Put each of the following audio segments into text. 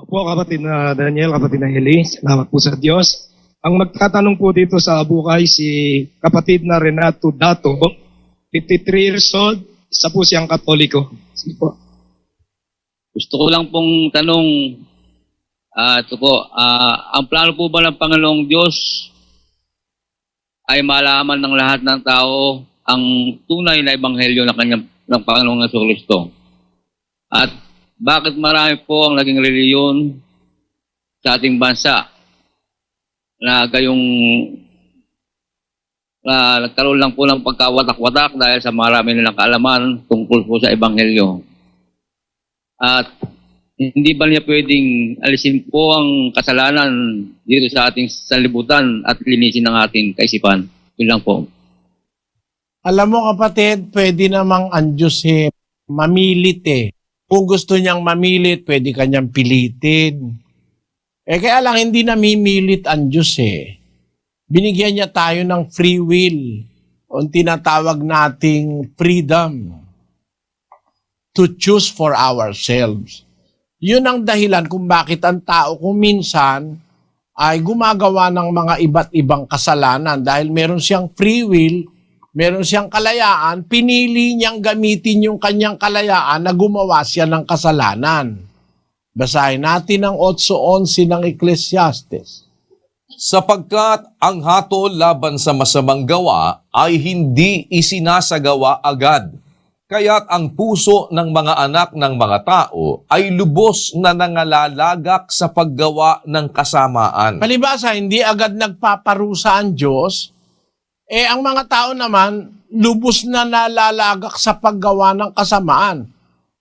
Opo, kapatid na Daniel, kapatid na Eli, salamat po sa Diyos. Ang magtatanong po dito sa Bukay, si kapatid na Renato Dato, 53 years old, isa po siyang Katoliko. Sige po. Gusto ko lang pong tanong, ito po, ang plano po ba ng Panginoong Diyos ay malaman ng lahat ng tao ang tunay na ebanghelyo ng Panginoong Jesucristo? At bakit marami po ang naging reliyon sa ating bansa na gayong nagkaroon lang po ng pagkawatak-watak dahil sa marami nilang kaalaman tungkol po sa ebanghelyo? At hindi ba niya pwedeng alisin po ang kasalanan dito sa ating sanlibutan at linisin ang ating kaisipan? Yun lang po. Alam mo kapatid, pwede namang ang Diyos mamilit eh. Kung gusto niyang mamilit, pwede kanyang pilitin. Kaya lang hindi namimilit ang Diyos eh. Binigyan niya tayo ng free will o tinatawag nating freedom to choose for ourselves. Yun ang dahilan kung bakit ang tao kung minsan ay gumagawa ng mga iba't ibang kasalanan dahil meron siyang free will, meron siyang kalayaan, pinili niyang gamitin yung kanyang kalayaan na gumawa siya ng kasalanan. Basahin natin ang 8:11 ng Ecclesiastes. Sapagkat ang hatol laban sa masamang gawa ay hindi isinasagawa agad. Kaya't ang puso ng mga anak ng mga tao ay lubos na nangalalagak sa paggawa ng kasamaan. Palibasa, hindi agad nagpaparusa ang Diyos. Ang mga tao naman, lubos na nalalagak sa paggawa ng kasamaan.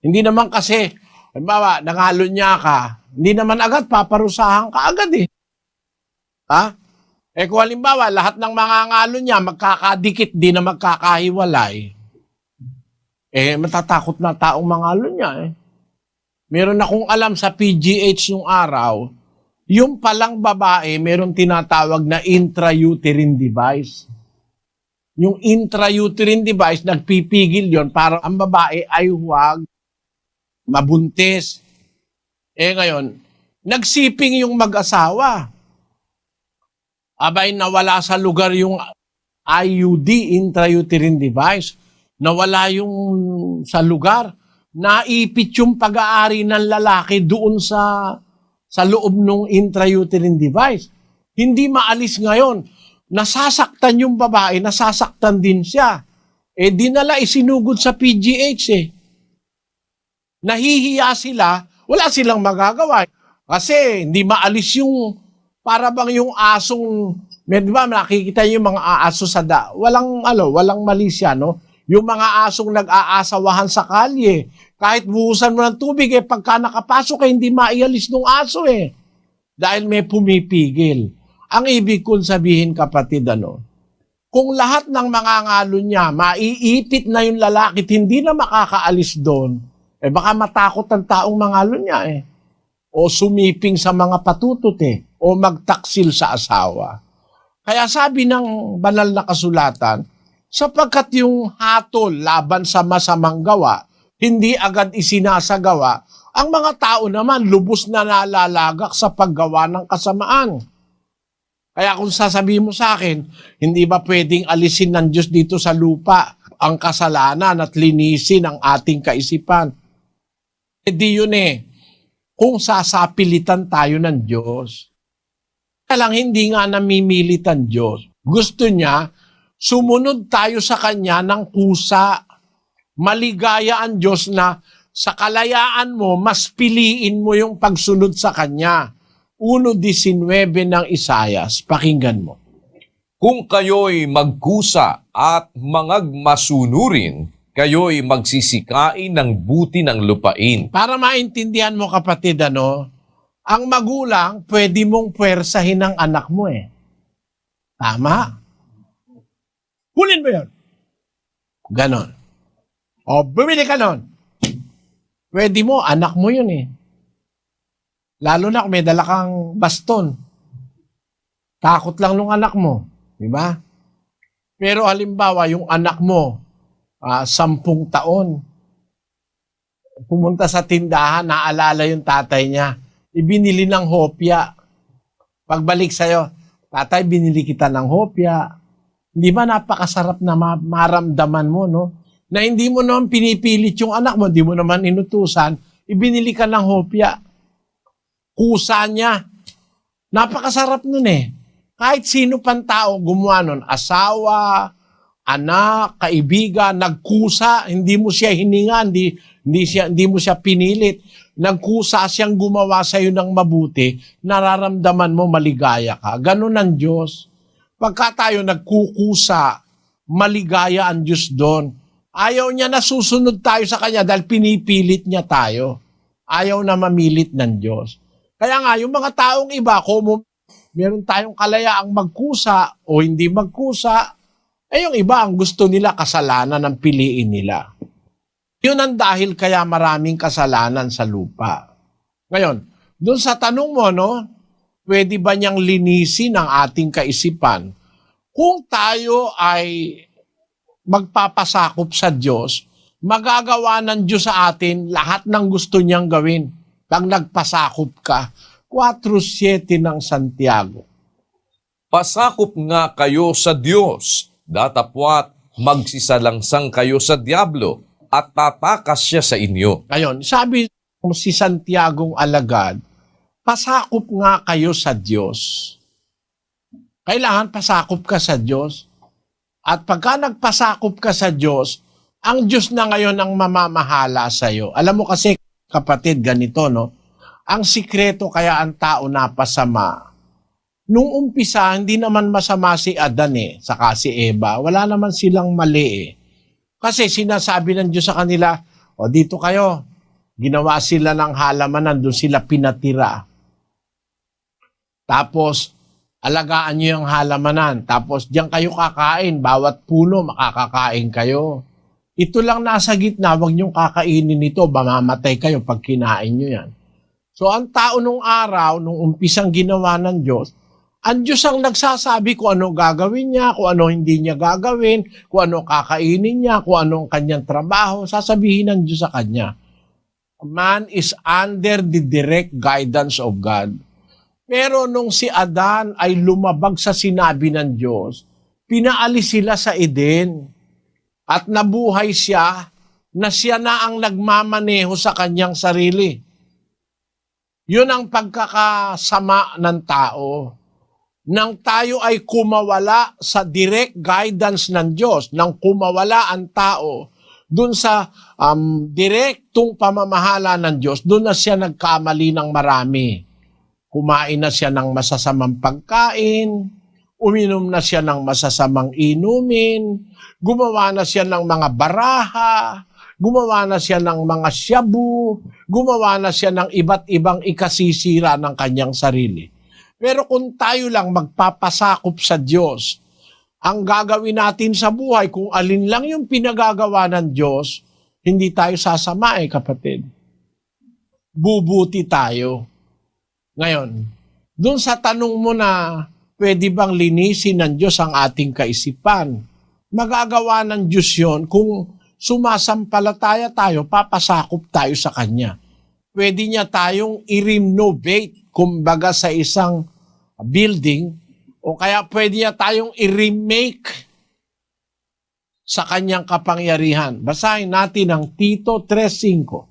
Hindi naman kasi, halimbawa, nangalo niya ka, hindi naman agad paparusahan ka agad eh. Ha? Kung halimbawa, lahat ng mga ngalo niya magkakadikit, di na magkakahiwalay, matatakot na taong mangalo niya eh. Meron akong alam sa PGH nung araw, yung palang babae, meron tinatawag na intrauterine device. Yung intrauterine device, nagpipigil yon para ang babae ay huwag mabuntis. Ngayon, nagsiping yung mag-asawa. Abay, nawala sa lugar yung IUD, intrauterine device. Nawala yung sa lugar. Naipit yung pag-aari ng lalaki doon sa loob ng intrauterine device. Hindi maalis ngayon. Nasasaktan yung babae, nasasaktan din siya. Dinala isinugod sa PGH eh. Nahihiya sila, wala silang magagawa. Kasi hindi maalis yung, para bang yung asong, di ba nakikita yung mga aso sa walang mali siya, no? Yung mga asong nag-aasawahan sa kalye, kahit buhusan mo ng tubig, pagka nakapasok, hindi maialis ng aso eh. Dahil may pumipigil. Ang ibig kong sabihin, kapatid, kung lahat ng mga ngalo niya, maiipit na yung lalaki, hindi na makakaalis doon, baka matakot ang taong mangalo niya eh. O sumiping sa mga patutot o magtaksil sa asawa. Kaya sabi ng banal na kasulatan, sapagkat yung hatol laban sa masamang gawa, hindi agad isinasagawa, ang mga tao naman lubos na nalalagak sa paggawa ng kasamaan. Kaya kung sasabihin mo sa akin, hindi ba pwedeng alisin ng Diyos dito sa lupa ang kasalanan at linisin ang ating kaisipan? Di yun kung sasapilitan tayo ng Diyos. Kaya lang hindi nga namimilit ang Diyos. Gusto niya, sumunod tayo sa Kanya ng kusa. Maligaya ang Diyos na sa kalayaan mo, mas piliin mo yung pagsunod sa Kanya. 1:19 ng Isaias, pakinggan mo. Kung kayo'y magkusa at mangagmasunurin, kayo'y magsisikain ng buti ng lupain. Para maintindihan mo kapatid, ang magulang, pwede mong puwersahin ng anak mo Tama? Hulin mo yun. Ganon. O, bumili ka nun. Pwede mo, anak mo yun Lalo na kung may dala kang baston. Takot lang nung anak mo. Diba? Pero halimbawa, yung anak mo, 10 taon, pumunta sa tindahan, naalala yung tatay niya. ibinili ng hopya. Pagbalik sa'yo, tatay, binili kita ng hopya. Hindi ba napakasarap na maramdaman mo, no? Na hindi mo naman pinipilit yung anak mo, hindi mo naman inutusan, ibinili ka ng hopya. Kusa niya. Napakasarap nun eh. Kahit sino pang tao gumawa nun, asawa, anak, kaibigan, nagkusa, hindi mo siya hininga, hindi mo siya pinilit. Nagkusa siyang gumawa sa iyo ng mabuti, nararamdaman mo maligaya ka. Ganun ang Diyos. Pagka tayo nagkukusa, maligaya ang Diyos doon. Ayaw niya na susunod tayo sa Kanya dahil pinipilit niya tayo. Ayaw na mamilit ng Diyos. Kaya nga, yung mga taong iba, kung meron tayong kalayaang magkusa o hindi magkusa, yung iba ang gusto nila kasalanan ang piliin nila. Yun ang dahil kaya maraming kasalanan sa lupa. Ngayon, doon sa tanong mo, no, pwede ba niyang linisin ang ating kaisipan? Kung tayo ay magpapasakop sa Diyos, magagawa ng Diyos sa atin lahat ng gusto niyang gawin. Pag nagpasakop ka, 4:7 ng Santiago. Pasakop nga kayo sa Diyos, datapwat magsisalangsang kayo sa Diablo, at tatakas siya sa inyo. Ngayon, sabi si Santiagong alagad, pasakop nga kayo sa Diyos. Kailangan pasakop ka sa Diyos. At pagka nagpasakop ka sa Diyos, ang Diyos na ngayon ang mamamahala sa iyo. Alam mo kasi, kapatid, ganito, no? Ang sikreto kaya ang tao napasama. Nung umpisa, hindi naman masama si Adan saka si Eva. Wala naman silang mali Kasi sinasabi ng Diyos sa kanila, o dito kayo, ginawa sila ng halamanan, doon sila pinatira. Tapos, alagaan nyo yung halamanan. Tapos, diyan kayo kakain. Bawat puno, makakakain kayo. Ito lang nasa gitna, huwag nyong kakainin ito, mamamatay kayo pag kinain nyo yan. So, ang tao nung araw, nung umpisang ginawa ng Diyos, ang Diyos ang nagsasabi kung ano gagawin niya, kung ano hindi niya gagawin, kung ano kakainin niya, kung ano ang kanyang trabaho, sasabihin ng Diyos sa kanya. Man is under the direct guidance of God. Pero nung si Adan ay lumabag sa sinabi ng Diyos, pinaalis sila sa Eden at nabuhay siya na siya na ang nagmamaneho sa kanyang sarili. Yun ang pagkakasama ng tao. Nang tayo ay kumawala sa direct guidance ng Diyos, nang kumawala ang tao dun sa direktong pamamahala ng Diyos, dun na siya nagkamali ng marami. Kumain na siya ng masasamang pagkain, uminom na siya ng masasamang inumin, gumawa na siya ng mga baraha, gumawa na siya ng mga shabu, gumawa na siya ng iba't ibang ikasisira ng kanyang sarili. Pero kung tayo lang magpapasakop sa Diyos, ang gagawin natin sa buhay, kung alin lang yung pinagagawa ng Diyos, hindi tayo sasama kapatid. Bubuti tayo. Ngayon, dun sa tanong mo na pwede bang linisin ng Diyos ang ating kaisipan, magagawa ng Diyos yon kung sumasampalataya tayo, papasakop tayo sa Kanya. Pwede niya tayong i-renovate, kumbaga sa isang building, o kaya pwede niya tayong i-remake sa kanyang kapangyarihan. Basahin natin ang Tito 3:5.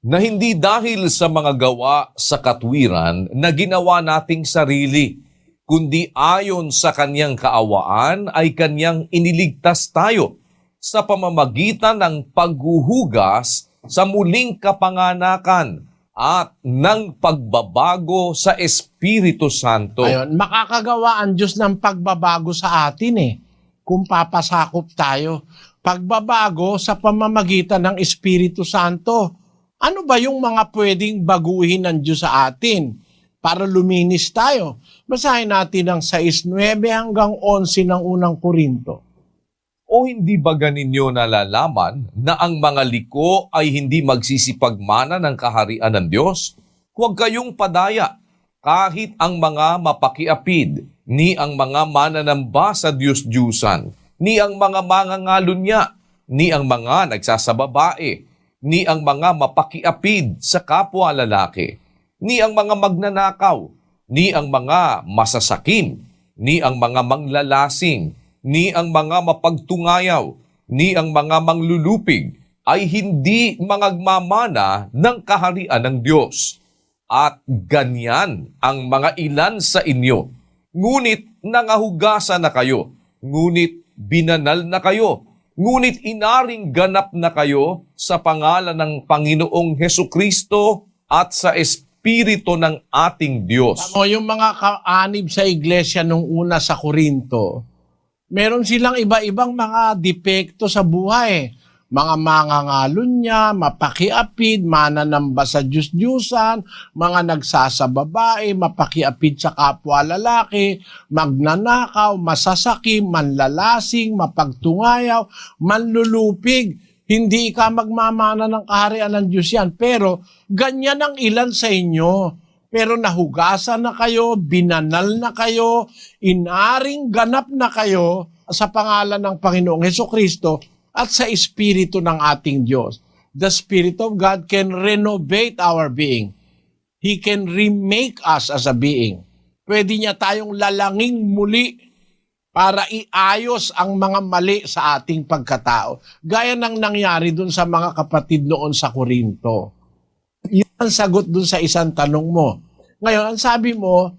Na hindi dahil sa mga gawa sa katwiran na ginawa nating sarili, kundi ayon sa kanyang kaawaan ay kanyang iniligtas tayo sa pamamagitan ng paghuhugas sa muling kapanganakan at ng pagbabago sa Espiritu Santo. Ayun, makakagawa ang Diyos ng pagbabago sa atin kung papasakop tayo. Pagbabago sa pamamagitan ng Espiritu Santo. Ano ba yung mga pwedeng baguhin ng Diyos sa atin para luminis tayo? Basahin natin ang 6:9 hanggang 11 ng unang Korinto. O hindi ba ganinyo nalalaman na ang mga liko ay hindi magsisipagmana ng kaharian ng Diyos? Huwag kayong padaya, kahit ang mga mapakiapid, ni ang mga mananamba sa Diyos-Diyusan, ni ang mga mangangalunya, ni ang mga nagsasababae, ni ang mga mapakiapid sa kapwa lalaki, ni ang mga magnanakaw, ni ang mga masasakim, ni ang mga manglalasing, ni ang mga mapagtungayaw, ni ang mga manglulupig, ay hindi mangagmamana ng kaharian ng Diyos. At ganyan ang mga ilan sa inyo. Ngunit nangahugasan na kayo, ngunit binanal na kayo, ngunit inaring ganap na kayo sa pangalan ng Panginoong Hesukristo at sa Espiritu ng ating Diyos. Yung mga kaanib sa iglesia nung una sa Korinto, meron silang iba-ibang mga depekto sa buhay. Mga mangangalunya, mapakiapid, mananamba sa Diyos-Diyusan, mga nagsasababae, mapakiapid sa kapwa lalaki, magnanakaw, masasakim, manlalasing, mapagtungayaw, manlulupig. Hindi ka magmamana ng kaharian ng Diyos yan. Pero ganyan ang ilan sa inyo. Pero nahugasan na kayo, binanal na kayo, inaring ganap na kayo sa pangalan ng Panginoong Hesukristo at sa Espiritu ng ating Diyos. The Spirit of God can renovate our being. He can remake us as a being. Pwede niya tayong lalangin muli para iayos ang mga mali sa ating pagkatao. Gaya ng nangyari dun sa mga kapatid noon sa Korinto. Yun ang sagot dun sa isang tanong mo. Ngayon, ang sabi mo,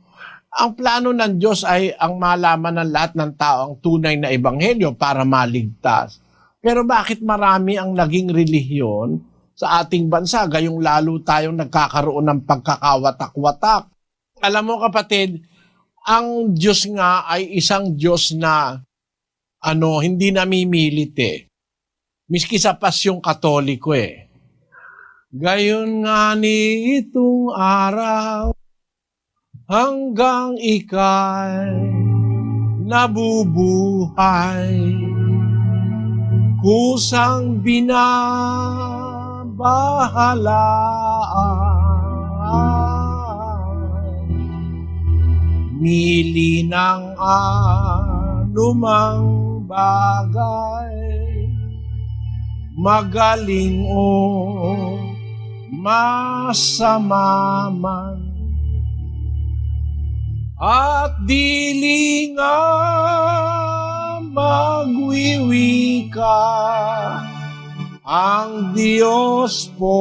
ang plano ng Diyos ay ang malaman ng lahat ng tao ang tunay na ebanghelyo para maligtas. Pero bakit marami ang naging relihiyon sa ating bansa? Gayong lalo tayong nagkakaroon ng pagkakawatak-watak. Alam mo kapatid, ang Diyos nga ay isang Diyos na hindi namimilit eh. Miski sa pasyong Katoliko eh. Gayon nga ni itong araw hanggang ika'y nabubuhay. Kusang binabahalaan, mili ng anumang bagay, magaling o masama man, at dili nga magwiwika ang Diyos po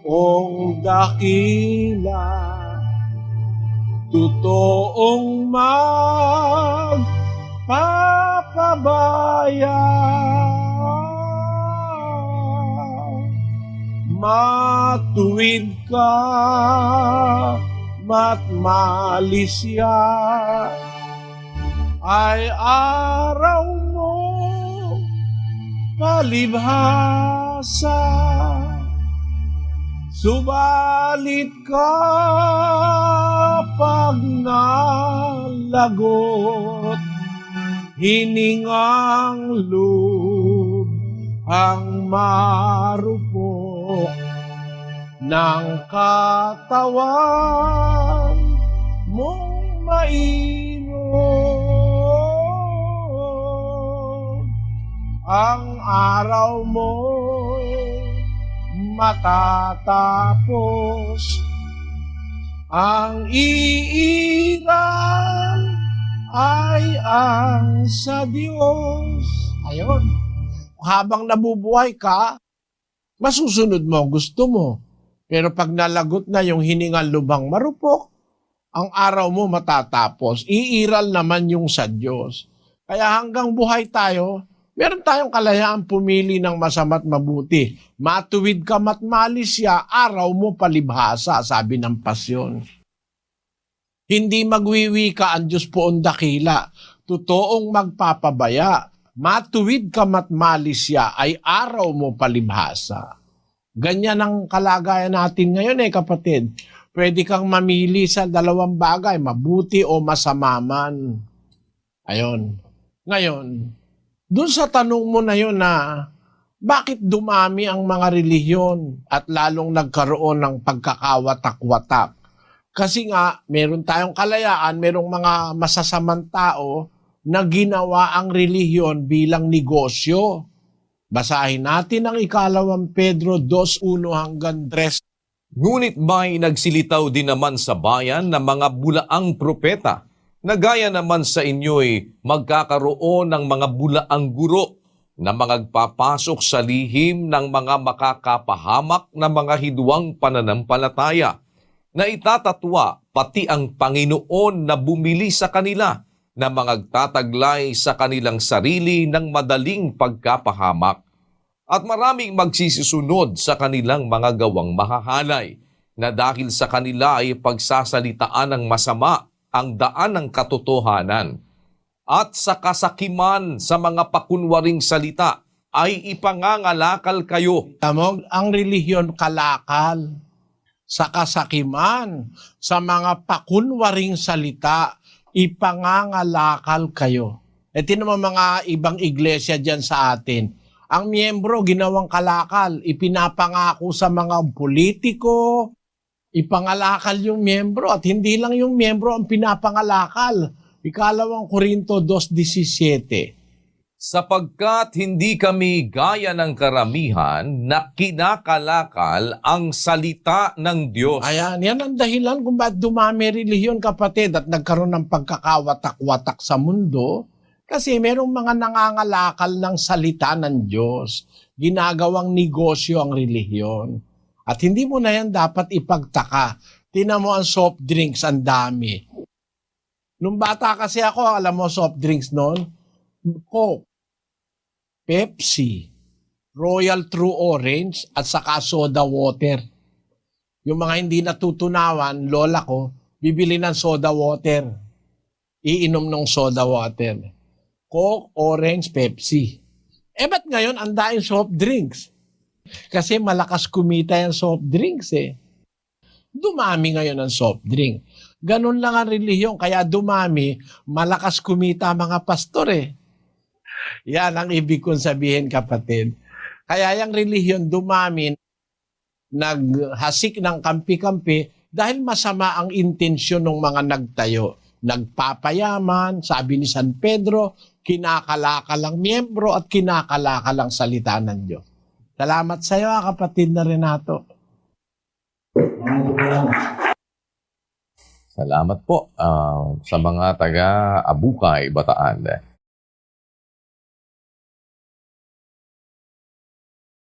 ong dakila, totoong magpapabaya, matuwid ka matmalis siya, ay araw mo palibhasa. Subalit kapag nalagot, hiningang loob ang marupok ng katawan mong mainom. Ang araw mo'y matatapos, ang iiral ay ang sa Diyos. Ayun. Habang nabubuhay ka, masusunod mo, gusto mo. Pero pag nalagot na yung hiningang lubang marupok, ang araw mo matatapos. Iiral naman yung sa Diyos. Kaya hanggang buhay tayo, meron tayong kalayaan pumili ng masama't mabuti. Matuwid ka matmalis siya, araw mo palibhasa, sabi ng pasyon. Hindi magwiwi ka ang Diyos poon dakila, totoong magpapabaya. Matuwid ka matmalis siya, ay araw mo palibhasa. Ganyan ang kalagayan natin ngayon kapatid. Pwede kang mamili sa dalawang bagay, mabuti o masama man. Ayun. Ngayon, doon sa tanong mo na yun na bakit dumami ang mga relihiyon at lalong nagkaroon ng pagkakawatak-watak? Kasi nga, meron tayong kalayaan, merong mga masasamang tao na ginawa ang relihiyon bilang negosyo. Basahin natin ang 2 Pedro 2:1 hanggang 3. Ngunit may nagsilitaw din naman sa bayan na mga bulaang propeta na gaya naman sa inyo'y magkakaroon ng mga bulaang guro na magpapasok sa lihim ng mga makakapahamak na mga hidwang pananampalataya na itatatwa pati ang Panginoon na bumili sa kanila na magtataglay sa kanilang sarili ng madaling pagkapahamak at maraming magsisisunod sa kanilang mga gawang mahahalay na dahil sa kanila ay pagsasalitaan ng masama ang daan ng katotohanan at sa kasakiman sa mga pakunwaring salita ay ipangangalakal kayo. Tamog, ang relihiyon kalakal sa kasakiman sa mga pakunwaring salita, ipangangalakal kayo. Ito naman mga ibang iglesia dyan sa atin. Ang miyembro ginawang kalakal, ipinapangako sa mga politiko, ipangalakal yung miyembro at hindi lang yung miyembro ang pinapangalakal. Ikalawang Korinto 2:17. Sapagkat hindi kami gaya ng karamihan na kinakalakal ang salita ng Diyos. Ayan, yan ang dahilan kung bakit dumami relihiyon, kapatid, at nagkaroon ng pagkakawatak-watak sa mundo. Kasi merong mga nangangalakal ng salita ng Diyos. Ginagawang negosyo ang relihiyon. At hindi mo na yan dapat ipagtaka. Tingnan mo ang soft drinks, ang dami. Nung bata kasi ako, alam mo soft drinks noon? Coke, Pepsi, Royal True Orange, at saka soda water. Yung mga hindi natutunawan, lola ko, bibili ng soda water. Iinom ng soda water. Coke, Orange, Pepsi. Ba't ngayon ang daing soft drinks? Kasi malakas kumita yung soft drinks eh. Dumami ngayon ang soft drink. Ganun lang ang relihiyon, kaya dumami, malakas kumita mga pastor eh. Yan ang ibig kong sabihin, kapatid. Kaya yung relihiyon dumami, naghasik ng kampi-kampi dahil masama ang intensyon ng mga nagtayo. Nagpapayaman, sabi ni San Pedro, kinakalakal ang miyembro at kinakalakal ang salita ng Diyos. Salamat sa iyo, kapatid na Renato. Salamat po sa mga taga Abukay, Bataan.